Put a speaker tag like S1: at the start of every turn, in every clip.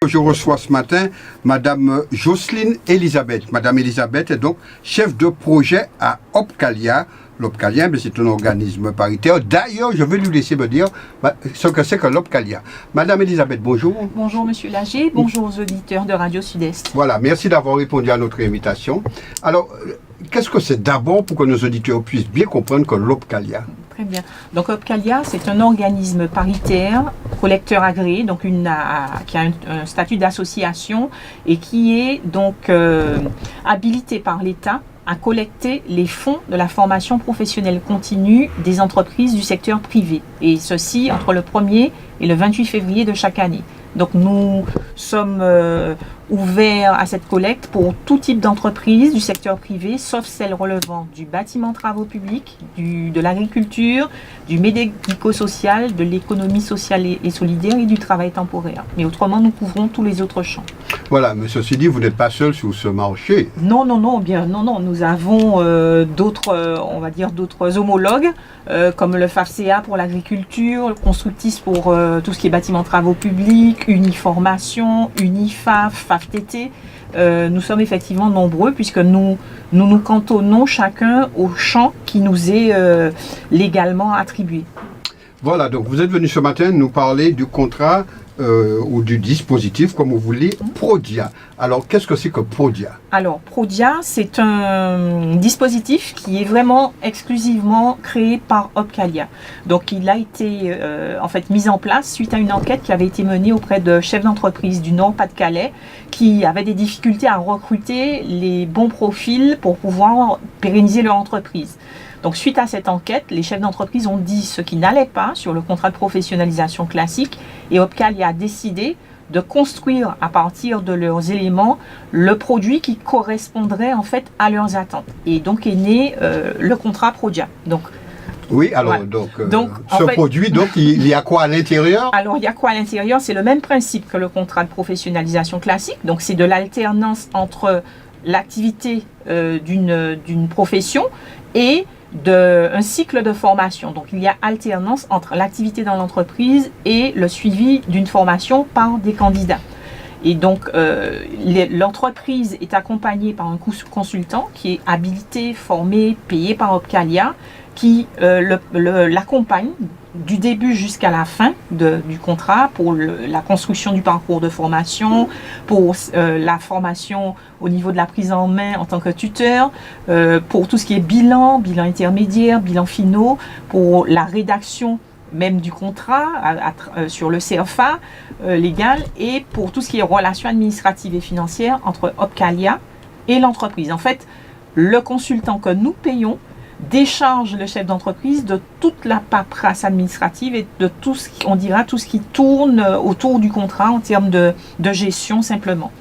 S1: que je reçois ce matin Madame Jocelyne Elisabeth. Madame Elisabeth est donc chef de projet à Opcalia. L'Opcalia, c'est un organisme paritaire. D'ailleurs, je vais lui laisser me dire ce que c'est que l'Opcalia. Madame Elisabeth, bonjour.
S2: Bonjour Monsieur Lager, bonjour aux auditeurs de Radio Sud-Est.
S1: Voilà, merci d'avoir répondu à notre invitation. Alors, qu'est-ce que c'est d'abord pour que nos auditeurs puissent bien comprendre que l'Opcalia?
S2: Très bien. Donc Opcalia, c'est un organisme paritaire, collecteur agréé, donc qui a un statut d'association et qui est donc habilité par l'État à collecter les fonds de la formation professionnelle continue des entreprises du secteur privé. Et ceci entre le 1er et le 28 février de chaque année. Donc nous sommes ouverts à cette collecte pour tout type d'entreprise du secteur privé, sauf celles relevant du bâtiment travaux publics, de l'agriculture, du médico-social, de l'économie sociale et solidaire et du travail temporaire. Mais autrement, nous couvrons tous les autres champs.
S1: Voilà, mais ceci dit, vous n'êtes pas seul sur ce marché.
S2: Non, nous avons d'autres homologues, comme le FAFCA pour l'agriculture, le Constructis pour tout ce qui est bâtiment travaux publics, Uniformation, Unifaf, FAFTT. Nous sommes effectivement nombreux puisque nous cantonnons chacun au champ qui nous est légalement attribué.
S1: Voilà, donc vous êtes venu ce matin nous parler du contrat ou du dispositif, comme vous voulez, Prodia. Alors, qu'est-ce que c'est que Prodia?
S2: Alors, Prodia, c'est un dispositif qui est vraiment exclusivement créé par Opcalia. Donc, il a été mis en place suite à une enquête qui avait été menée auprès de chefs d'entreprise du Nord-Pas-de-Calais qui avaient des difficultés à recruter les bons profils pour pouvoir pérenniser leur entreprise. Donc, suite à cette enquête, les chefs d'entreprise ont dit ce qui n'allait pas sur le contrat de professionnalisation classique et Opcalia a décidé de construire à partir de leurs éléments le produit qui correspondrait en fait à leurs attentes. Et donc est né le contrat Prodia. Donc,
S1: oui, alors
S2: voilà.
S1: donc ce produit, donc il y a quoi à l'intérieur?
S2: Alors il y a quoi à l'intérieur? C'est le même principe que le contrat de professionnalisation classique. Donc c'est de l'alternance entre l'activité d'une profession et un cycle de formation. Donc, il y a alternance entre l'activité dans l'entreprise et le suivi d'une formation par des candidats. Et donc, l'entreprise est accompagnée par un consultant qui est habilité, formé, payé par Opcalia, qui l'accompagne du début jusqu'à la fin du contrat pour la construction du parcours de formation, pour la formation au niveau de la prise en main en tant que tuteur, pour tout ce qui est bilan intermédiaire, bilan finaux, pour la rédaction même du contrat sur le CFA légal et pour tout ce qui est relations administratives et financières entre Opcalia et l'entreprise. En fait, le consultant que nous payons décharge le chef d'entreprise de toute la paperasse administrative et de tout ce qui tourne autour du contrat en termes de gestion simplement.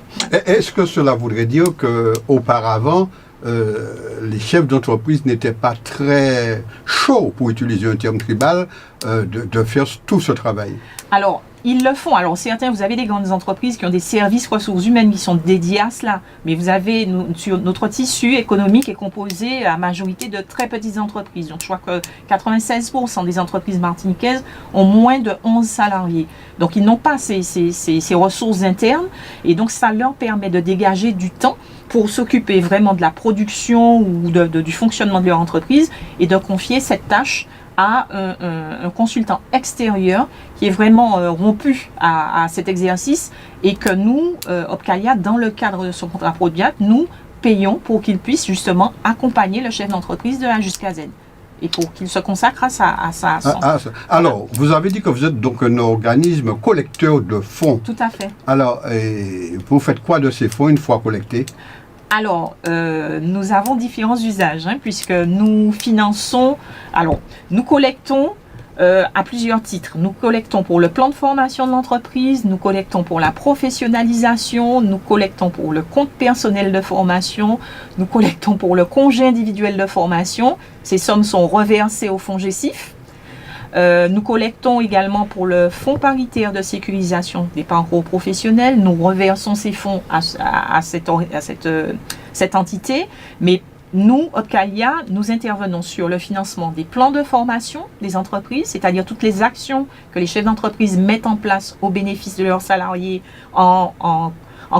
S1: Est-ce que cela voudrait dire qu'auparavant, les chefs d'entreprise n'étaient pas très chauds, pour utiliser un terme tribal, de faire tout ce travail? Alors,
S2: ils le font. Alors, certains, vous avez des grandes entreprises qui ont des services ressources humaines qui sont dédiés à cela. Mais vous avez, sur notre tissu économique est composé à majorité de très petites entreprises. Donc, je crois que 96% des entreprises martiniquaises ont moins de 11 salariés. Donc, ils n'ont pas ces ressources internes. Et donc, ça leur permet de dégager du temps pour s'occuper vraiment de la production ou du fonctionnement de leur entreprise et de confier cette tâche à un consultant extérieur qui est vraiment rompu à cet exercice et que nous, Opcalia, dans le cadre de son contrat Prodia, nous payons pour qu'il puisse justement accompagner le chef d'entreprise de A jusqu'à Z et pour qu'il se consacre à ça.
S1: Alors, vous avez dit que vous êtes donc un organisme collecteur de fonds.
S2: Tout à fait.
S1: Alors, vous faites quoi de ces fonds une fois collectés?
S2: Alors, nous avons différents usages, puisque nous finançons, nous collectons à plusieurs titres. Nous collectons pour le plan de formation de l'entreprise, nous collectons pour la professionnalisation, nous collectons pour le compte personnel de formation, nous collectons pour le congé individuel de formation. Ces sommes sont reversées au fonds GESIF. Nous collectons également pour le fonds paritaire de sécurisation des parcours professionnels. Nous reversons ces fonds à cette entité, mais nous, Opcalia, nous intervenons sur le financement des plans de formation des entreprises, c'est-à-dire toutes les actions que les chefs d'entreprise mettent en place au bénéfice de leurs salariés en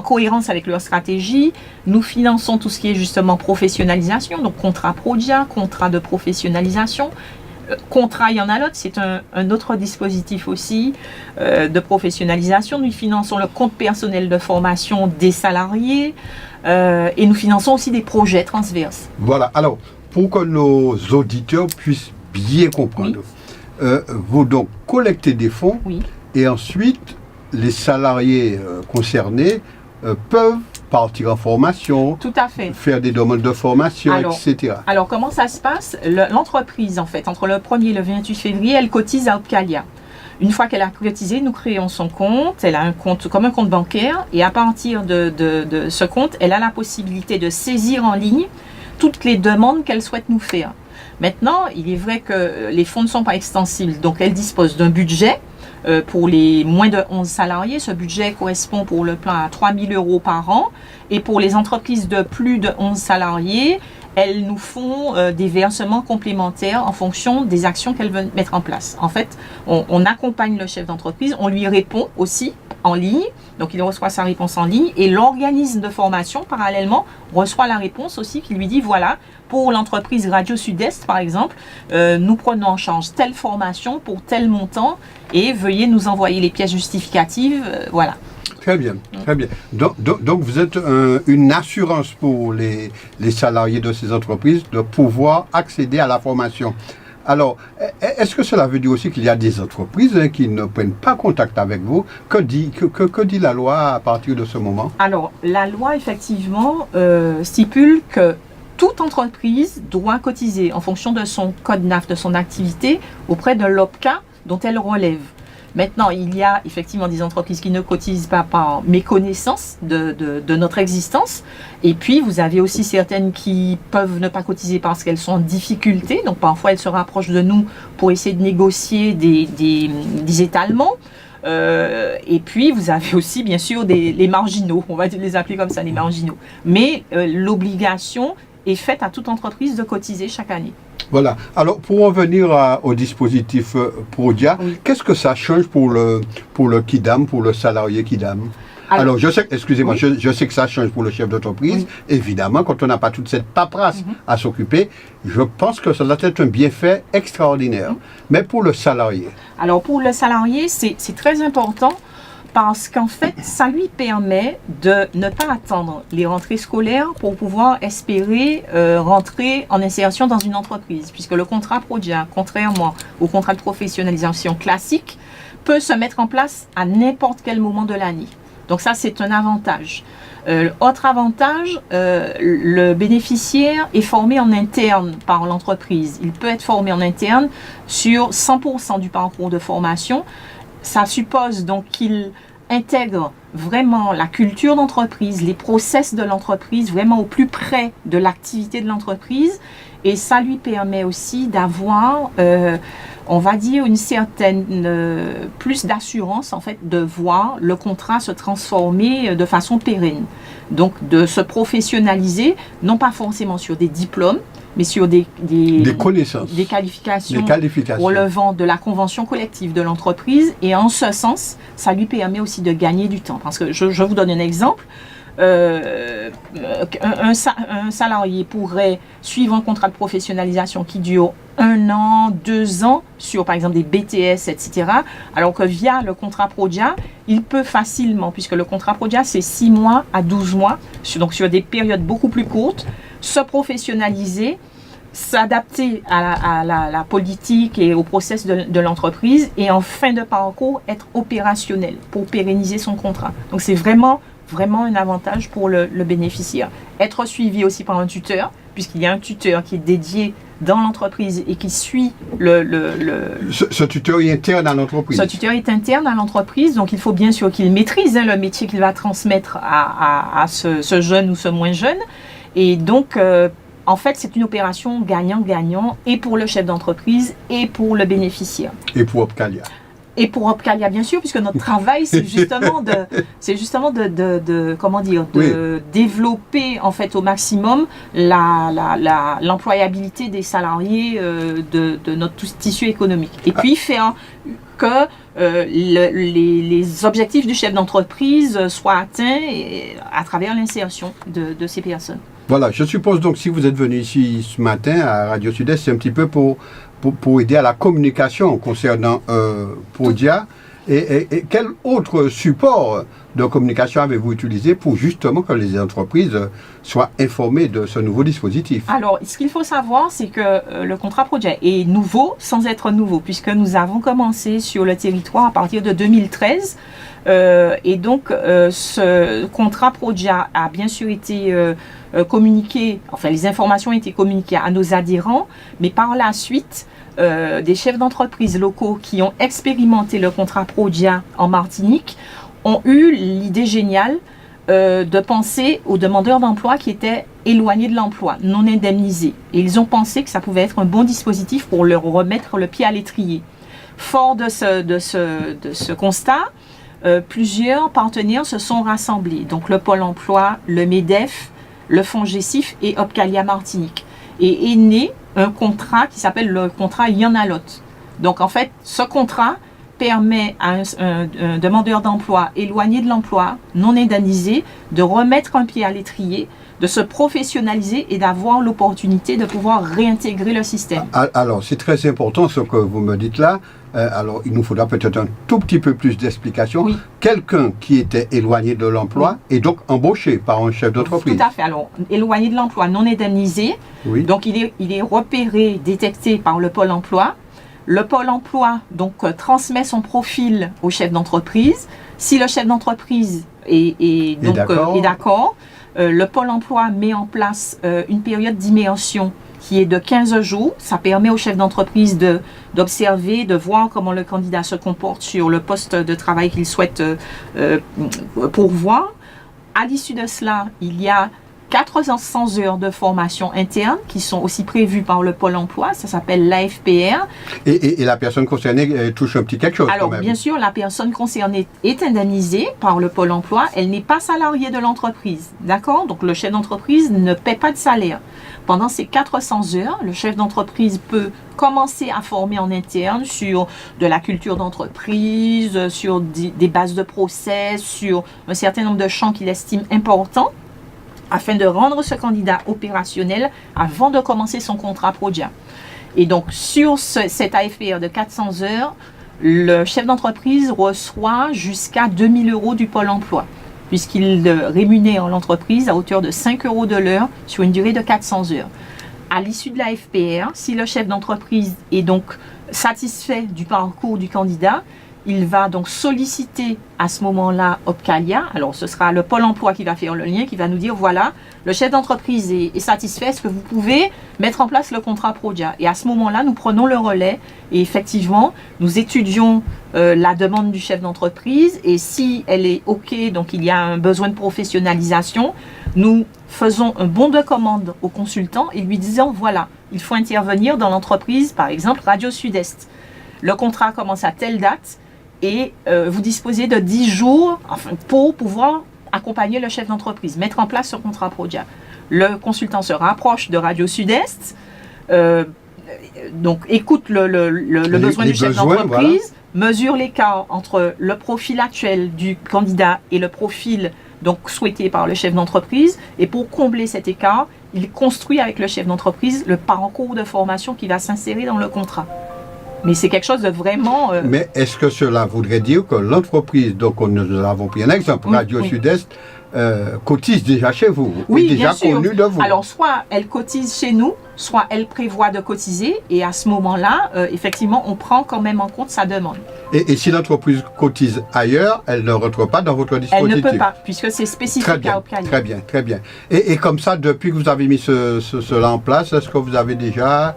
S2: cohérence avec leur stratégie. Nous finançons tout ce qui est justement professionnalisation, donc contrat Prodia, contrat de professionnalisation. Contrat, il y en a l'autre, c'est un autre dispositif aussi de professionnalisation. Nous finançons le compte personnel de formation des salariés et nous finançons aussi des projets transverses.
S1: Voilà, alors, pour que nos auditeurs puissent bien comprendre, vous donc collectez des fonds et ensuite les salariés concernés peuvent partir en formation,
S2: tout à fait,
S1: faire des demandes de formation, etc.
S2: Alors, comment ça se passe? L'entreprise, en fait, entre le 1er et le 28 février, elle cotise à Opcalia. Une fois qu'elle a cotisé, nous créons son compte. Elle a un compte comme un compte bancaire. Et à partir de ce compte, elle a la possibilité de saisir en ligne toutes les demandes qu'elle souhaite nous faire. Maintenant, il est vrai que les fonds ne sont pas extensibles. Donc, elle dispose d'un budget. Pour les moins de 11 salariés, ce budget correspond pour le plan à 3 000 € par an. Et pour les entreprises de plus de 11 salariés, elles nous font des versements complémentaires en fonction des actions qu'elles veulent mettre en place. En fait, on accompagne le chef d'entreprise, on lui répond aussi en ligne, donc il reçoit sa réponse en ligne, et l'organisme de formation, parallèlement, reçoit la réponse aussi qui lui dit, voilà, pour l'entreprise Radio Sud-Est, par exemple, nous prenons en charge telle formation pour tel montant, et veuillez nous envoyer les pièces justificatives, voilà.
S1: Très bien, très bien. Donc vous êtes une assurance pour les salariés de ces entreprises de pouvoir accéder à la formation. Alors, est-ce que cela veut dire aussi qu'il y a des entreprises qui ne prennent pas contact avec vous? Que dit la loi à partir de ce moment? Alors,
S2: la loi, effectivement, stipule que toute entreprise doit cotiser en fonction de son code NAF, de son activité, auprès de l'OPCA dont elle relève. Maintenant, il y a effectivement des entreprises qui ne cotisent pas par méconnaissance de notre existence. Et puis, vous avez aussi certaines qui peuvent ne pas cotiser parce qu'elles sont en difficulté. Donc, parfois, elles se rapprochent de nous pour essayer de négocier des étalements. Et puis, vous avez aussi, bien sûr, les marginaux. On va les appeler comme ça, les marginaux. Mais l'obligation est faite à toute entreprise de cotiser chaque année.
S1: Voilà. Alors, pour revenir au dispositif Prodia, qu'est-ce que ça change pour le Kidam, pour le salarié Kidam? Alors, je sais, excusez-moi, je sais que ça change pour le chef d'entreprise. Évidemment, quand on n'a pas toute cette paperasse à s'occuper, je pense que ça doit être un bienfait extraordinaire. Mais pour le salarié? Alors, pour le salarié, c'est très important. Parce qu'en fait, ça lui permet de ne pas attendre les rentrées scolaires pour pouvoir espérer rentrer en insertion dans une entreprise. Puisque le contrat Prodia, contrairement au contrat de professionnalisation classique, peut se mettre en place à n'importe quel moment de l'année. Donc ça, c'est un avantage. Autre avantage, le bénéficiaire est formé en interne par l'entreprise. Il peut être formé en interne sur 100% du parcours de formation. Ça suppose donc qu'il intègre vraiment la culture d'entreprise, les process de l'entreprise, vraiment au plus près de l'activité de l'entreprise. Et ça lui permet aussi d'avoir, on va dire, une certaine plus d'assurance, en fait, de voir le contrat se transformer de façon pérenne. Donc, de se professionnaliser, non pas forcément sur des diplômes, mais sur des connaissances, des qualifications relevant de la convention collective de l'entreprise. Et en ce sens, ça lui permet aussi de gagner du temps. Parce que je vous donne un exemple. Un salarié pourrait suivre un contrat de professionnalisation qui dure 1 an, 2 ans, sur par exemple des BTS, etc. Alors que via le contrat Prodia, il peut facilement, puisque le contrat Prodia c'est 6 mois à 12 mois, donc sur des périodes beaucoup plus courtes, se professionnaliser, s'adapter à la politique et au process de l'entreprise et en fin de parcours être opérationnel pour pérenniser son contrat. Donc c'est vraiment un avantage pour le bénéficiaire. Être suivi aussi par un tuteur, puisqu'il y a un tuteur qui est dédié dans l'entreprise et qui suit Ce tuteur est interne à l'entreprise. Ce tuteur est interne à l'entreprise, donc il faut bien sûr qu'il maîtrise le métier qu'il va transmettre à ce jeune ou ce moins jeune. Et donc, en fait, c'est une opération gagnant-gagnant et pour le chef d'entreprise et pour le bénéficiaire. Et pour Opcalia.
S2: Et pour Opcalia, bien sûr, puisque notre travail, c'est justement comment dire, de développer en fait au maximum l'employabilité des salariés de notre tissu économique. Et puis faire que les objectifs du chef d'entreprise soient atteints à travers l'insertion de ces personnes.
S1: Voilà, je suppose donc si vous êtes venu ici ce matin à Radio Sud-Est, c'est un petit peu pour aider à la communication concernant Prodia. Et quel autre support de communication avez-vous utilisé pour justement que les entreprises soient informées de ce nouveau dispositif?
S2: Alors, ce qu'il faut savoir, c'est que le contrat Prodia est nouveau sans être nouveau, puisque nous avons commencé sur le territoire à partir de 2013. Et donc, ce contrat Prodia a bien sûr été communiqué, enfin les informations ont été communiquées à nos adhérents, mais par la suite, des chefs d'entreprise locaux qui ont expérimenté le contrat Prodia en Martinique ont eu l'idée géniale de penser aux demandeurs d'emploi qui étaient éloignés de l'emploi, non indemnisés. Et ils ont pensé que ça pouvait être un bon dispositif pour leur remettre le pied à l'étrier. Fort de ce constat, plusieurs partenaires se sont rassemblés. Donc le Pôle emploi, le MEDEF, le FONGECIF et Opcalia Martinique. Et est né un contrat qui s'appelle le contrat Yanalot. Donc en fait, ce contrat permet à un demandeur d'emploi éloigné de l'emploi, non indemnisé, de remettre un pied à l'étrier, de se professionnaliser et d'avoir l'opportunité de pouvoir réintégrer le système.
S1: Alors, c'est très important ce que vous me dites là. Alors, il nous faudra peut-être un tout petit peu plus d'explications. Oui. Quelqu'un qui était éloigné de l'emploi est donc embauché par un chef d'entreprise.
S2: Tout à fait. Alors, éloigné de l'emploi, non indemnisé. Oui. Donc, il est repéré, détecté par le Pôle emploi. Le Pôle emploi donc transmet son profil au chef d'entreprise. Si le chef d'entreprise est d'accord, le Pôle emploi met en place une période d'immersion qui est de 15 jours. Ça permet au chef d'entreprise d'observer, de voir comment le candidat se comporte sur le poste de travail qu'il souhaite pourvoir. À l'issue de cela, il y a 400 heures de formation interne qui sont aussi prévues par le Pôle emploi. Ça s'appelle l'AFPR.
S1: Et la personne concernée touche un petit quelque chose.
S2: Alors, bien sûr, la personne concernée est indemnisée par le Pôle emploi. Elle n'est pas salariée de l'entreprise. D'accord? Donc, le chef d'entreprise ne paie pas de salaire. Pendant ces 400 heures, le chef d'entreprise peut commencer à former en interne sur de la culture d'entreprise, sur des bases de process, sur un certain nombre de champs qu'il estime importants, afin de rendre ce candidat opérationnel avant de commencer son contrat Prodia. Et donc, sur cette AFPR de 400 heures, le chef d'entreprise reçoit jusqu'à 2 000 € du Pôle emploi, puisqu'il rémunère l'entreprise à hauteur de 5 € de l'heure sur une durée de 400 heures. À l'issue de l'AFPR, si le chef d'entreprise est donc satisfait du parcours du candidat, il va donc solliciter à ce moment-là Opcalia. Alors, ce sera le Pôle emploi qui va faire le lien, qui va nous dire, voilà, le chef d'entreprise est satisfait, est-ce que vous pouvez mettre en place le contrat Prodia? Et à ce moment-là, nous prenons le relais et effectivement, nous étudions la demande du chef d'entreprise et si elle est OK, donc il y a un besoin de professionnalisation, nous faisons un bon de commande au consultant et lui disons, voilà, il faut intervenir dans l'entreprise, par exemple, Radio Sud-Est. Le contrat commence à telle date, et vous disposez de 10 jours pour pouvoir accompagner le chef d'entreprise, mettre en place ce contrat Prodia. Le consultant se rapproche de Radio Sud-Est, donc écoute le besoin du chef d'entreprise, voilà. Mesure l'écart entre le profil actuel du candidat et le profil donc souhaité par le chef d'entreprise, et pour combler cet écart, il construit avec le chef d'entreprise le parcours de formation qui va s'insérer dans le contrat. Mais c'est quelque chose de vraiment...
S1: Mais est-ce que cela voudrait dire que l'entreprise, donc nous avons pris un exemple, Radio Sud-Est, cotise déjà chez vous,
S2: oui,
S1: est déjà connue de vous?
S2: Alors, soit elle cotise chez nous, soit elle prévoit de cotiser, et à ce moment-là, effectivement, on prend quand même en compte sa demande.
S1: Et si l'entreprise cotise ailleurs, elle ne rentre pas dans votre dispositif?
S2: Elle ne peut pas, puisque c'est spécifique à Opcalia.
S1: Très bien, très bien. Et comme ça, depuis que vous avez mis cela en place, est-ce que vous avez déjà...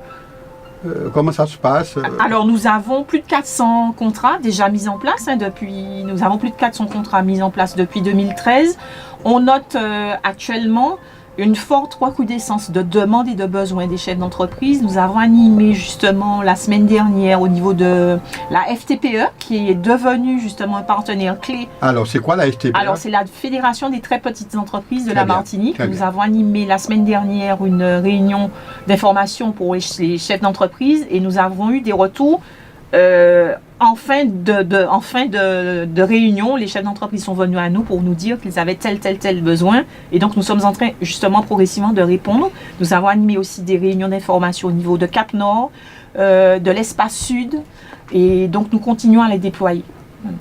S1: comment ça se passe?
S2: Alors, nous avons plus de 400 contrats déjà mis en place. Nous avons plus de 400 contrats mis en place depuis 2013. On note actuellement une forte recrudescence de demandes et de besoins des chefs d'entreprise. Nous avons animé justement la semaine dernière au niveau de la FTPE, qui est devenue justement un partenaire clé.
S1: Alors, c'est quoi la FTPE?
S2: Alors, c'est la Fédération des très petites entreprises de la Martinique. Nous
S1: bien.
S2: avons animé la semaine dernière une réunion d'information pour les chefs d'entreprise et nous avons eu des retours. En fin de réunion, les chefs d'entreprise sont venus à nous pour nous dire qu'ils avaient tel besoin. Et donc, nous sommes en train justement progressivement de répondre. Nous avons animé aussi des réunions d'information au niveau de Cap-Nord, de l'Espace Sud. Et donc, nous continuons à les déployer.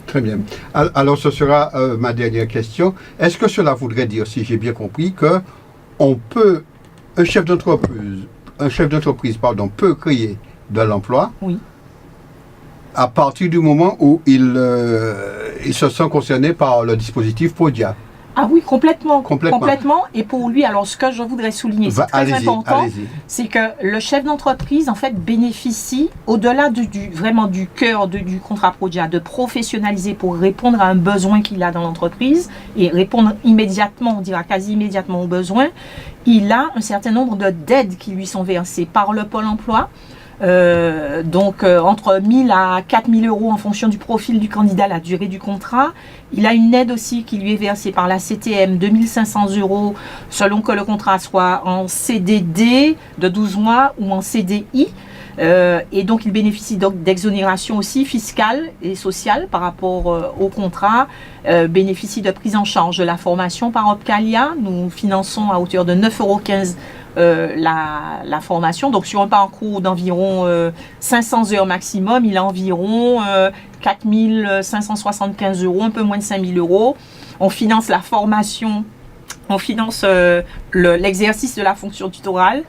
S1: Très bien. Alors, ce sera ma dernière question. Est-ce que cela voudrait dire, si j'ai bien compris, que un chef d'entreprise peut créer de l'emploi?
S2: Oui.
S1: À partir du moment où ils se sont concernés par le dispositif PODIA.
S2: Ah oui, complètement. Et pour lui, alors ce que je voudrais souligner, c'est très important, c'est que le chef d'entreprise, en fait, bénéficie, au-delà vraiment du cœur du contrat PODIA, de professionnaliser pour répondre à un besoin qu'il a dans l'entreprise et répondre immédiatement, on dira quasi immédiatement aux besoins. Il a un certain nombre d'aides qui lui sont versées par le Pôle emploi. Entre 1 000 à 4 000 euros en fonction du profil du candidat, la durée du contrat. Il a une aide aussi qui lui est versée par la CTM, 2 500 euros, selon que le contrat soit en CDD de 12 mois ou en CDI. Et donc, il bénéficie d'exonération aussi fiscale et sociale par rapport au contrat, bénéficie de prise en charge de la formation par Opcalia. Nous finançons à hauteur de 9,15 € la formation. Donc, sur un parcours d'environ 500 heures maximum, il a environ 4 575 euros, un peu moins de 5 000 euros. On finance la formation, on finance l'exercice de la fonction tutorale,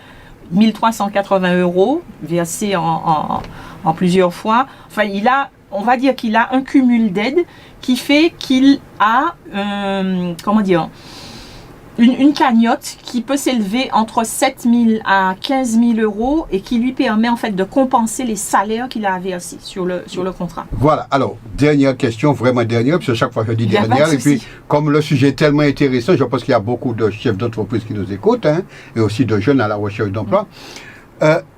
S2: 1 380 euros, versés en plusieurs fois. Enfin, on va dire qu'il a un cumul d'aides qui fait qu'il a, une cagnotte qui peut s'élever entre 7 000 à 15 000 euros et qui lui permet en fait de compenser les salaires qu'il a versés sur le contrat.
S1: Voilà, alors, dernière question, vraiment dernière, parce que chaque fois je dis dernière, et puis comme le sujet est tellement intéressant, je pense qu'il y a beaucoup de chefs d'entreprise qui nous écoutent, et aussi de jeunes à la recherche d'emploi.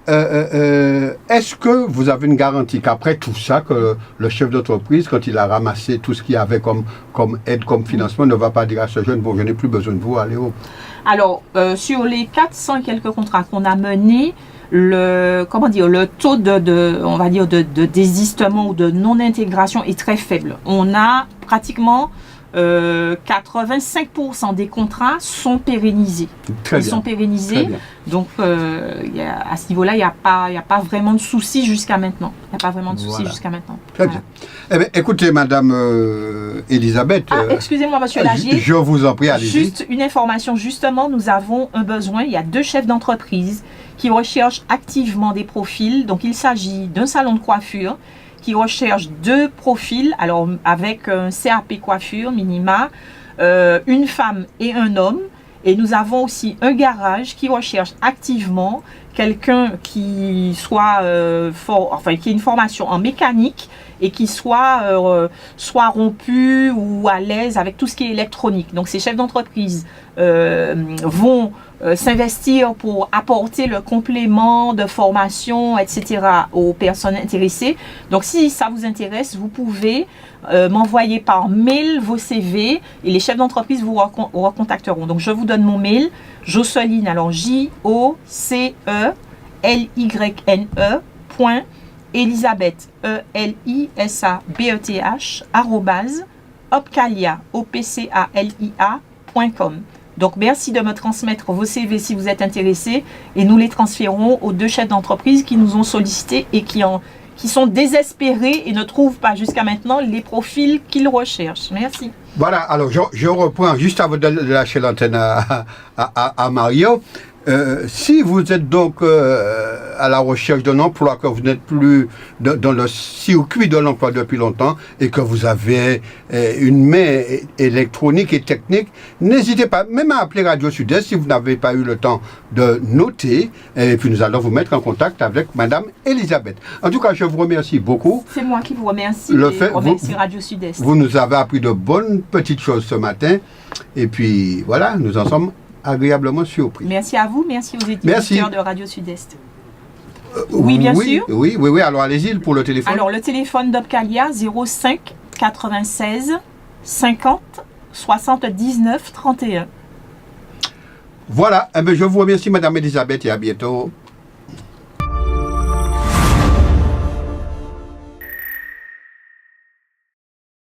S1: Est-ce que vous avez une garantie qu'après tout ça, que le chef d'entreprise, quand il a ramassé tout ce qu'il y avait comme aide, comme financement, ne va pas dire à ce jeune, bon, je n'ai plus besoin de vous, allez hop.
S2: Alors, sur les 400 et quelques contrats qu'on a menés, le taux de désistement ou de non-intégration est très faible. On a pratiquement 85% des contrats sont pérennisés. Ils sont pérennisés. Donc, à ce niveau-là, il n'y a pas vraiment de soucis jusqu'à maintenant.
S1: Très bien. Eh bien, écoutez, Madame Elisabeth.
S2: Excusez-moi, Monsieur Lagier.
S1: Je vous en prie, allez-y.
S2: Juste une information. Justement, nous avons un besoin. Il y a 2 chefs d'entreprise qui recherchent activement des profils. Donc, il s'agit d'un salon de coiffure qui recherche 2 profils, alors avec un CAP coiffure minima, une femme et un homme. Et nous avons aussi un garage qui recherche activement quelqu'un qui soit qui ait une formation en mécanique et qui soit rompu ou à l'aise avec tout ce qui est électronique. Donc ces chefs d'entreprise vont s'investir pour apporter le complément de formation, etc. aux personnes intéressées. Donc si ça vous intéresse, vous pouvez m'envoyer par mail vos CV et les chefs d'entreprise vous recontacteront. Donc je vous donne mon mail, Jocelyne, alors JOCELYNE. Elisabeth, ELISABETH, @opcalia.com. Donc, merci de me transmettre vos CV si vous êtes intéressés et nous les transférons aux 2 chefs d'entreprise qui nous ont sollicités et qui sont désespérés et ne trouvent pas jusqu'à maintenant les profils qu'ils recherchent. Merci.
S1: Voilà, alors je reprends juste avant de lâcher l'antenne à Mario. Si vous êtes donc à la recherche d'un emploi, que vous n'êtes plus dans le circuit de l'emploi depuis longtemps et que vous avez une main électronique et technique, n'hésitez pas même à appeler Radio Sud-Est si vous n'avez pas eu le temps de noter, et puis nous allons vous mettre en contact avec Madame Elisabeth. En tout cas, je vous remercie beaucoup.
S2: C'est moi qui vous remercie. Je remercie Radio Sud-Est.
S1: Vous nous avez appris de bonnes petites choses ce matin, et puis voilà, nous en sommes agréablement surpris.
S2: Merci à vous, merci aux
S1: Merci.
S2: éditeurs de Radio Sud-Est. Oui, bien sûr.
S1: Oui. Alors, allez-y pour le téléphone.
S2: Alors, le téléphone d'Opcalia, 05 96 50 79 31.
S1: Voilà. Eh bien, je vous remercie, Madame Elisabeth, et à bientôt.